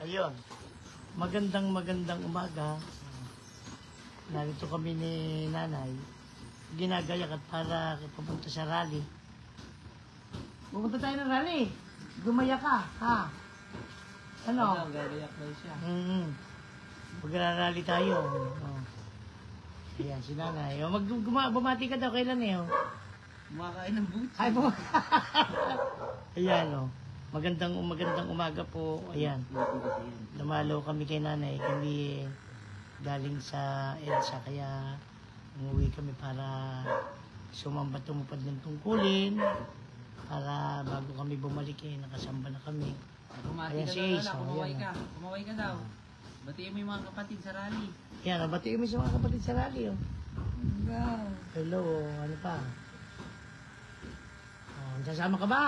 Ayun. Magandang umaga. Narito kami ni nanay. Ginagayak at para pupunta sa rally. Pupunta tayo ng rally. Gumaya ka, ha? Ano? Gagayak daw siya. Magra-rally tayo. Oh. Ayan, si nanay. Oh, bumati ka daw kailan eh. Oh. Kumakain ng butsi. Ay, Ayan, oh. Magandang umaga po. Ayan. Namalo kami kay nanay. Kami galing sa EDSA. Kaya umuwi kami para tumupad ng tungkulin. Para bago kami bumalik nakasamba na kami. Bumati Ayan, ka si daw, Ace, Lola. oh, Kumaway ayan, ka. Kumaway ka daw. Batiin mo yung mga kapatid sa rally. Yan, batiin mo sa mga kapatid sa rally. Oh. Hello, ano pa? Oh, sasama ka ba?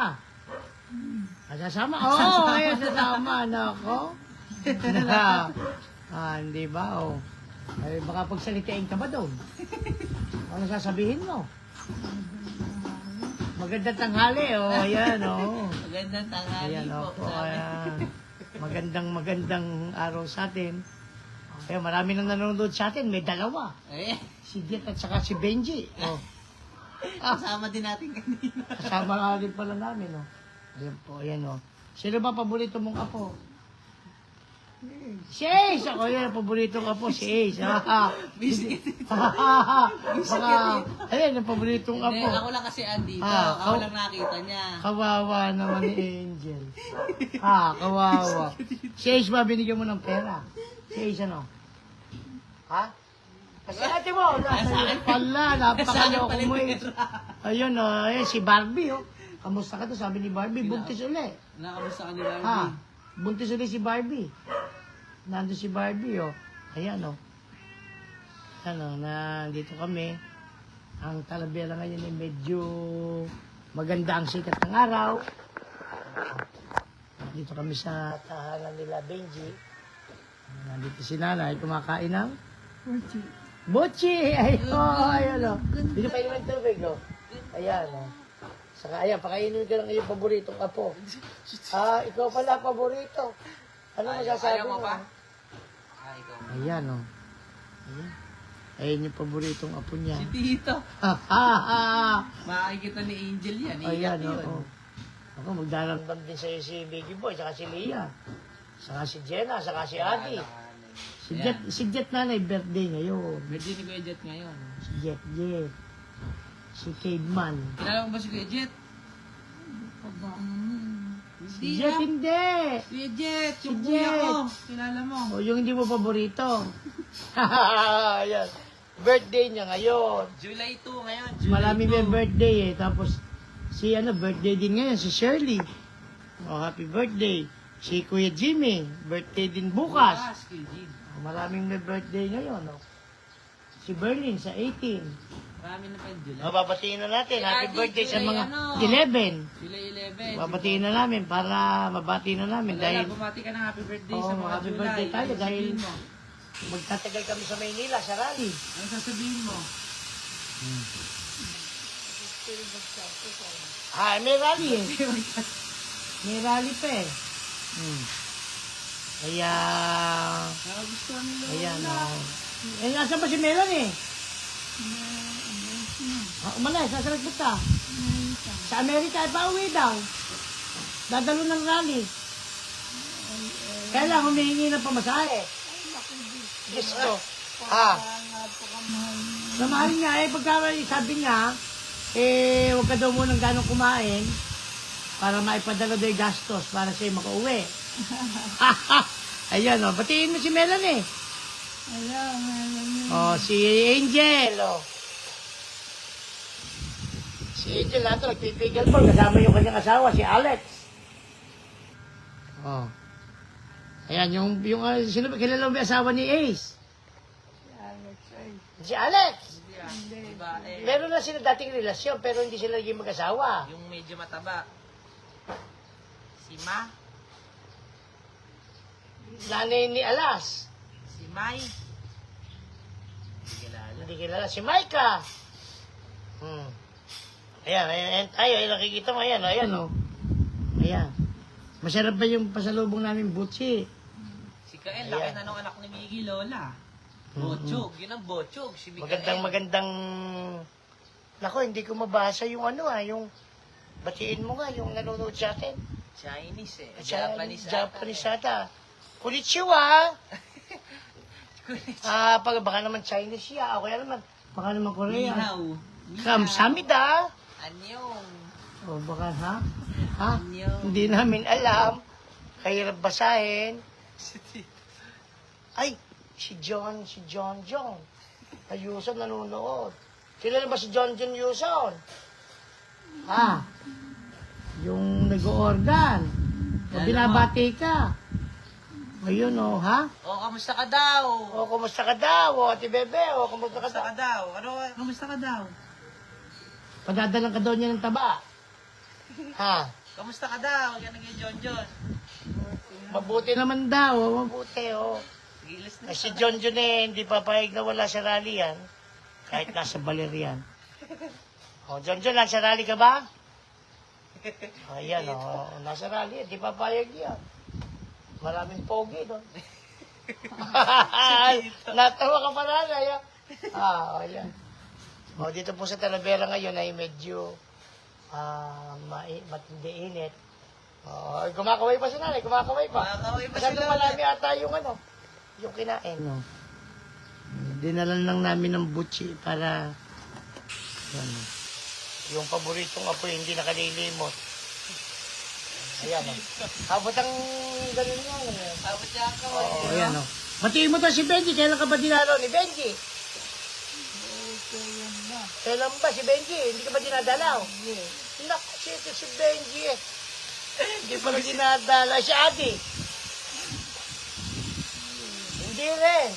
Sasama? Oo, ayun, sasama. Nako. Hindi ba? Oh. Ay, baka pagsalitain ka ba doon? Ano sasabihin mo? Magandang tanghali, oh. Ayan, oh. Magandang tanghali Ayan, po. oh. Ayan. Magandang araw sa atin. Ayan, marami nang nanonood sa atin. May dalawa. Eh, Si Jet at saka si Benji. Oh. kasama din natin kanina. Kasama nga rin pala namin, oh. Ayan po, ayan, oh. Sino ba paborito mong apo? Si Ace! Ako yan, paborito ng apo, si Ace. Busy. Baka, ayan, ang paboritong Hindi, apo. ako lang kasi andito. Ah, Ako lang nakita niya. Kawawa naman ni Angel. Kawawa. Si Ace ba, binigyan mo ng pera? Si Ace, ano? Ha? Kasi ate mo, pala, napakaloko mo eh. Ayun, oh, ayan, si Barbie, oh. Kamusta ka to? Sabi ni Barbie, buntis uli. Nakamusta ka ni Barbie? Ha? Buntis uli si Barbie. Nandun si Barbie, oh. Ayan, oh. Ano, nandito kami. Ang Talavera ngayon ay medyo maganda ang sikat ng araw. Nandito kami sa tahanan nila Benji. Nandito si nanay, kumakain ng Bochi! Ayun, ayun, oh. Dito pa yung tubig, oh. Ayan, oh. Saka, ayan, pakainin ka ng iyong paboritong apo. Ikaw pala paborito. Ano masasabi ayaw mo mo? ba? Ikaw. Ayan, oh. Ayan. Ayan yung paboritong apo niya. Si Tito. Makikita ni Angel yan. Ayan, Iiyak oo. yun. Ako, magdarambam din sa'yo si Biggie Boy, saka si Leah. Saka si Jenna, saka si Adi. Si Jet nanay, birthday ngayon. Birthday ni Kuya Jet ngayon. Si Jet. Si Caveman. Kilala mo ba si Kuya Jet? Si Jet hindi! Kuya Jet! Si Yung kuya Jet. ko! Kilala mo? O, yung hindi mo paborito. Ayan. Birthday niya ngayon. July 2 ngayon. July Marami 2. may birthday eh. Tapos, birthday din ngayon, si Shirley. Oh, happy birthday. Si Kuya Jimmy, birthday din bukas. Kuya Jim. Maraming may birthday ngayon, no? Si Berlin sa 18. Marami na pa yung July. Babatiin na natin. Si Happy Ate, birthday sa July, mga ano? 11. July 11. Babatiin na namin para mabati na namin Dahil dahil bumati ka ng happy birthday Oo, sa mga happy July. birthday tayo Ano dahil- sasabihin mo? magtatagal kami sa Maynila sa rally. Ano sasabihin mo? May rally eh. May rally pa eh. Kaya, Nakagustuhan nila. ayan, oh. Nasaan ba si Melanie? Umalay, sasalag punta. Sa Amerika, pauwi daw. Dadalo ng rally. Kaya lang, humihingi ng pamasahe. Diyos ko. Namahalin nga pagka sabi niya, huwag ka daw munang ganong kumain para maipadala daw yung gastos para sa'yo makauwi. Ayan, oh. Batiin mo si Melanie. Hello, Melanie. Oh, si Angel, oh. Si Angel nato, nagpipigil po. Kasama yung kanyang asawa, si Alex. Oh. Ayan, sino ba kilala mo yung asawa ni Ace? Alex, ay. Si Alex. Diba, Meron na sila dating relasyon, pero hindi sila naging mag-asawa. yung medyo mataba. Si Ma, Nanay ni Alas. si Mai. Hindi kilala. Hindi kilala. Si Micah. Ayan tayo. Ayan, nakikita mo. Ayan, oh. Ayan. Masarap ba yung pasalubong namin butsi? Kaya laki na nung anak ni Miggy, Lola. Bochog. Yun ang bochog. Si Mikael. Magandang... Nako, hindi ko mabasa yung yung... Batiin mo nga, yung nanonood sa atin. Chinese eh. Japanese Japanese ata. Konnichiwa! Konnichiwa. Baka naman Chinese siya. Kaya naman, baka naman Korea. Nihaw. Kamsamida! Anyong. O baka, ha? Anyong. Hindi namin alam. Kahirap basahin. Ay, si John John. Ayuson nanonood. Kilala ba si John Yuson? Yung nag-organ. O binabati ka. Ayun ha? Kamusta ka daw? Kumusta ka daw? Ate Bebe, kumusta ka Kamusta daw? ka daw? Kamusta ka daw? Padadalang ka daw niya ng taba. Kamusta ka daw? Yan naging John. Mabuti naman daw, mabuti, Gilis na. Si John hindi papayag na wala sa rally yan. Kahit nasa baler yan. John, nasa rally ka ba? Ayan, nasa rally, hindi papayag yan. Maraming pogi doon. Natawa ka pa na, ayan. Dito po sa Talavera ngayon ay medyo matindi init. Kumakaway pa si nanay, kumakaway pa. Kumakaway pa Masyado sila. marami ata yung yung kinain. Dinalan lang namin ng butchi para yung paboritong apoy hindi nakalilimot. Ayan Abot ang ganun yan. Abot niya ang kaway. Ayan Batiin mo to si Benji. Kailan ka ba dinalo ni Benji? Kailan ba si Benji? Hindi ka ba dinadalaw? Naku, si Benji Hindi pala dinadala si Ate. Hindi rin.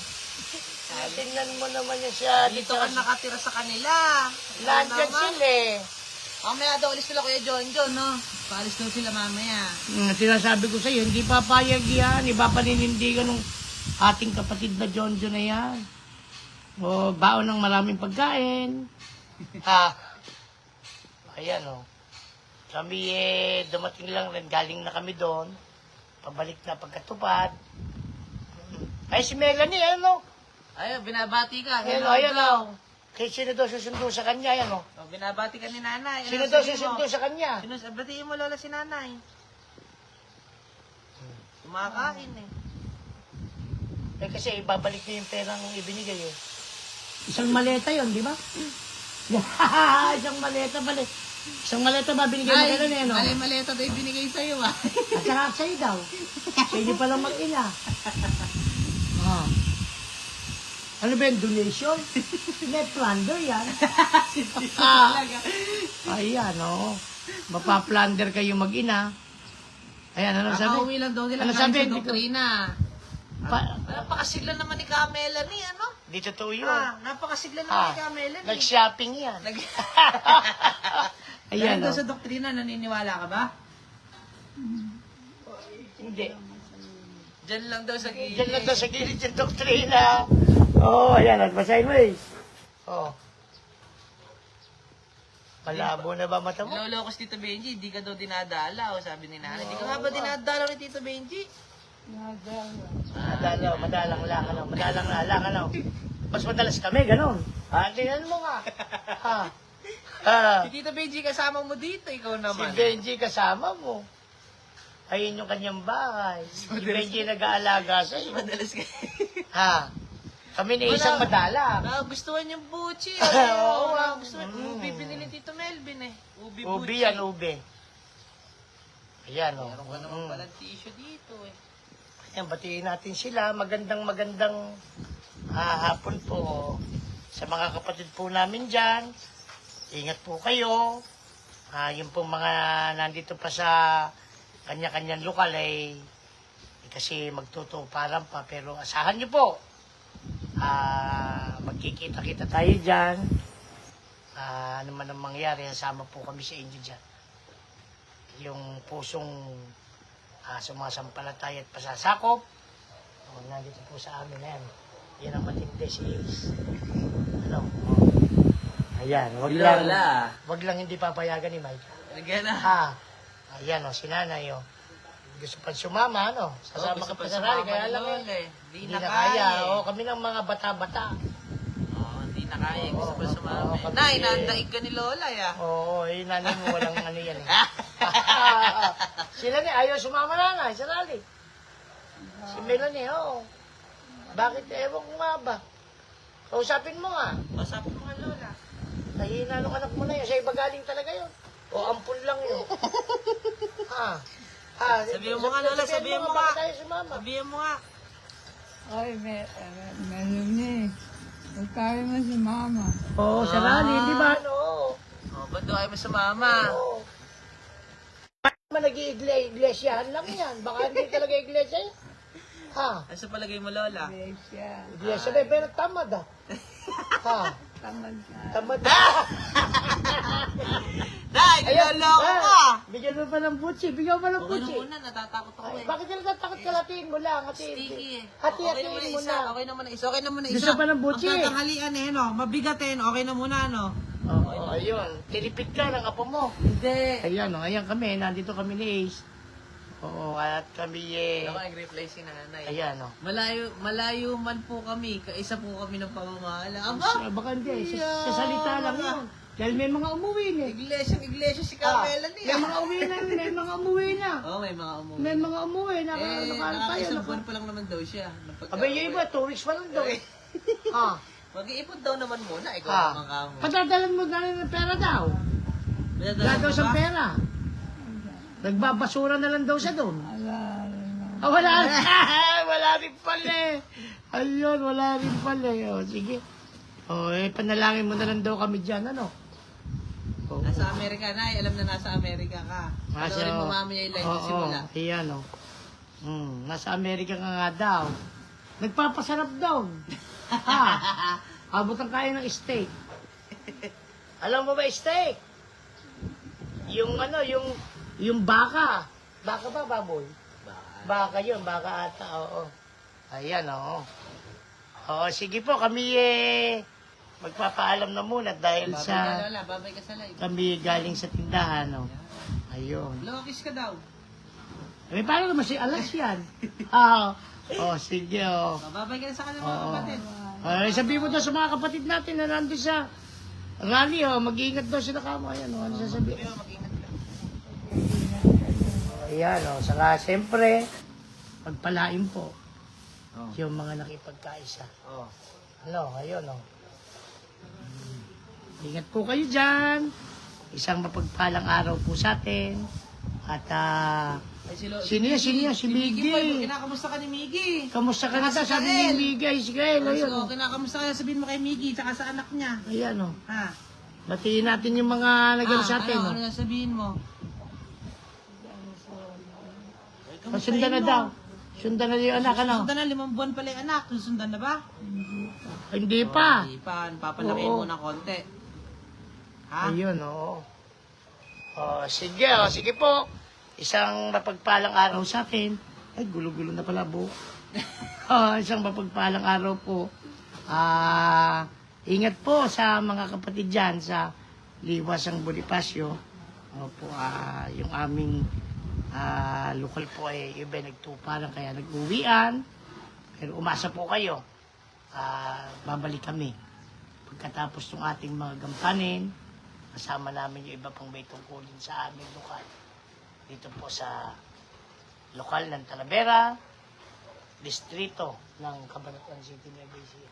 Tingnan mo naman yan si Ate. Dito ka nakatira sa kanila. Nandyan sila Mamaya daw, alis sila Kuya John, no? Paalis daw sila mamaya. Sinasabi ko sa'yo, hindi papayag yan. Iba paninindigan ng ating kapatid na John na yan. Baon ng maraming pagkain. Ayan Kami dumating lang rin. Galing na kami doon. Pabalik na pagkatupad. Ay, si Melanie, Ayun, binabati ka. Ayan. Kaya sino daw susundo sa kanya, Binabati ka ni nanay. Sino daw susundo sa kanya? Batiin mo lola si nanay. Kumakain Kasi ibabalik niya yung perang ibinigay Isang maleta yon, di ba? Isang maleta ba binigay mo kailan Maleta daw yung binigay sa'yo At saka sa'yo daw. Sa'yo pala mag-ina. Ano ba yung donation? Net plunder yan. Ayan Mapaplunder kayo mag-ina. Ayan, ano sabi? Nakauwi lang daw nila Ano galing sabi? sa doktrina. Napakasigla naman ni Camela ni, Di totoo yun. Napakasigla naman ni Camela ni. Nag-shopping yan. Ayan, Dahil daw sa doktrina, naniniwala ka ba? Hindi. Diyan lang daw sa gilid. Diyan lang daw sa gilid yung doktrina. Ayan. Nagbasahin mo Malabo na ba mata mo? Lolo ko si Tito Benji, hindi ka daw dinadala. Sabi ni nanay, hindi ka nga ba dinadala ni Tito Benji? Madalang lang. Mas madalas kami, ganun. Tingnan mo nga. Si Tito Benji kasama mo dito, ikaw Si naman. Benji kasama mo. Ayun yung kanyang bahay. Si Benji nag-aalaga sa'yo. Madalas ka. Kami na isang madala. Nagustuhan yung buchi. Oo, Nagustuhan. Ubi binili ni Tito Melvin Ubi buchi. Ubi yan, ube. Ayan Meron ka naman palang tissue dito Ayan, batiin natin sila. Magandang hapon po sa mga kapatid po namin dyan. Ingat po kayo. Yung pong mga nandito pa sa kanya-kanyang lokal kasi magtutuparan pa. Pero asahan nyo po. Magkikita-kita tayo dyan. Ano man ang mangyari, sama po kami sa inyo dyan. Yung pusong sumasampalataya at pasasakop, nandito po sa amin na yan. Yan ang matindi si Ace. Ayan, wag lang hindi papayagan ni Mike. Lagyan na. Ayan si nanay Gusto pa sumama, ano? Sasama ka pa sa rally, kaya lang Lola eh. Hindi Hindi na na kaya. kaya. eh. Oo, kami ng mga bata-bata. Oo, hindi na kaya. Gusto pa sumama. Oo, Nay, nandaig ka ni Lola, ya. Oo, eh, nanay mo walang ano yan eh. Sila ni, ayaw sumama nanay sa rally. Si Melanie, oo. Bakit? Ewan ko nga ba. Kausapin mo nga. Pasapin mo nga, Lola. Nahihina nung anak mo na yun. Sa iba galing talaga yun. O ampun lang yun. Ha? Ha? Sabihin mo nga, Lola, sabihin mo nga. Bakit tayo sumama? Sabihin mo nga. Ay, meron eh. Huwag tayo na si mama. Oo, sa rally, di ba? Ano? Oh, ba't doon ayaw mo sumama? Oo. Bakit naman nag-iiglesyahan lang yan? Baka hindi talaga iglesia yun. Ha? Ano sa palagay mo, Lola? Iglesia. Iglesia ba? Pero tamad ah. Ha? Tamad ka. Tamad Nay, niloloko ka! Bigyan mo pa ng butsi. Bigyan mo pa ng Okay na butsi. muna, natatakot ako Ay, eh. bakit ka natatakot ka? Hatiin mo lang. Sticky eh. Hati-hatiin Okay mo naman na na. isa, okay naman na isa, okay naman na isa. Gusto pa ng butsi. Ang tatanghalian eh, no? Mabigat eh, no? Okay na muna, no? Oo, ayun. Tinipid ka ng apo mo. Hindi. Ayan, ayan kami. Nandito kami ni Ace. Oo, at kami Ako nag-reply si nanay. ayan, Malayo man po kami, kaisa po kami ng pamamahala. Aba! Baka hindi. Sa salita lang yun. Dahil may mga umuwi na. Iglesia si Carmela May niya. mga umuwi na. May mga umuwi na. Oo, may mga umuwi. May mga umuwi. Eh, Nakaano tayo. nakakaisang buwan pa lang naman daw siya. Abay, yung iba, 2 weeks pa lang daw eh. Ha? Mag-iipon daw naman muna, ikaw Ha? naman ka mo. Patadalan mo na rin ng pera daw. Wala daw siyang pera. Nagbabasura na lang daw siya doon. Ala, Ah, wala. Wala rin pala eh. Ayun, wala rin pala eh. O, sige. O, panalangin mo na lang daw kami dyan, ano? O, Nasa Amerika na, alam na nasa Amerika ka. Panoorin mo mamaya yung live na simula. Ayan, o. Nasa Amerika ka nga daw. Nagpapasarap daw. Ha? Abot ang kaya ng steak. Alam mo ba steak? Yung ano, yung baka. Baka ba, baboy? Baka yun, baka ata, oo. Ayan, oo. Oo, sige po, kami magpapaalam na muna dahil Babay ka, sa Lola, babay ka sa live. kami galing sa tindahan, no. Ayun. Lokis ka daw. Eh, paano naman si Alas yan? Ah, sige, oh. Babay ka na sa kanya mga Oo. kapatid. Ay, sabihin mo daw sa mga kapatid natin na nandun sa rally, oh. Mag-iingat daw sila kamo. Ayan, oh. Ano sasabihin? Pero mag-ingat ka. Ayan, oh. Saka, siyempre, pagpalain po Oh. yung mga nakipagkaisa. Oh. Ano, ayun, oh. Ingat po kayo dyan. Isang mapagpalang araw po sa atin. At, Ay, sino yan? Sino yan? Si Miggy. Boy, kinakamusta ka ni Miggy? kamusta ka na Si daw? Sabi Gael. ni Migay, si Gael, ayun, So, oh. kinakamusta ka, sabihin mo kay Miggy, tsaka sa anak niya. Ayan, oh. Ha? Batiin natin yung mga nagano sa atin, ano, oh. ano sabihin mo? Sundan na daw. Sundan na yung anak, ano? Susundan na, 5 buwan pala yung anak. Susundan na ba? Hindi pa. Hindi pa, papalakihin Oo. mo ng konti. Ha? Ayun, oo. Sige po. Isang mapagpalang araw sa atin. Ay, gulo-gulo na pala, buhok. Isang mapagpalang araw po. Ingat po sa mga kapatid dyan sa Liwasang Bonifacio. Opo, yung aming lokal po ay iba nagtuparan kaya nag-uwian. Pero umasa po kayo. Babalik kami. Pagkatapos ng ating mga gampanin, kasama namin yung iba pang may tungkulin sa aming lokal. Dito po sa lokal ng Talavera, distrito ng Cabanatuan City, Nueva Ecija.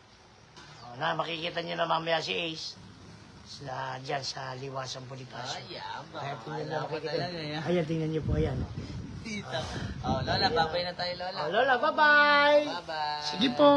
Makikita nyo na mamaya si Ace dyan sa Liwasang Bonifacio. Ay, yaba. Ayan, tingnan nyo, Wala pa makikita. talaga yan. Ayan, tingnan nyo po, ayan. Tita. Oh, Lola, babay na tayo, Lola. Lola, bye-bye! Bye-bye. Sige po!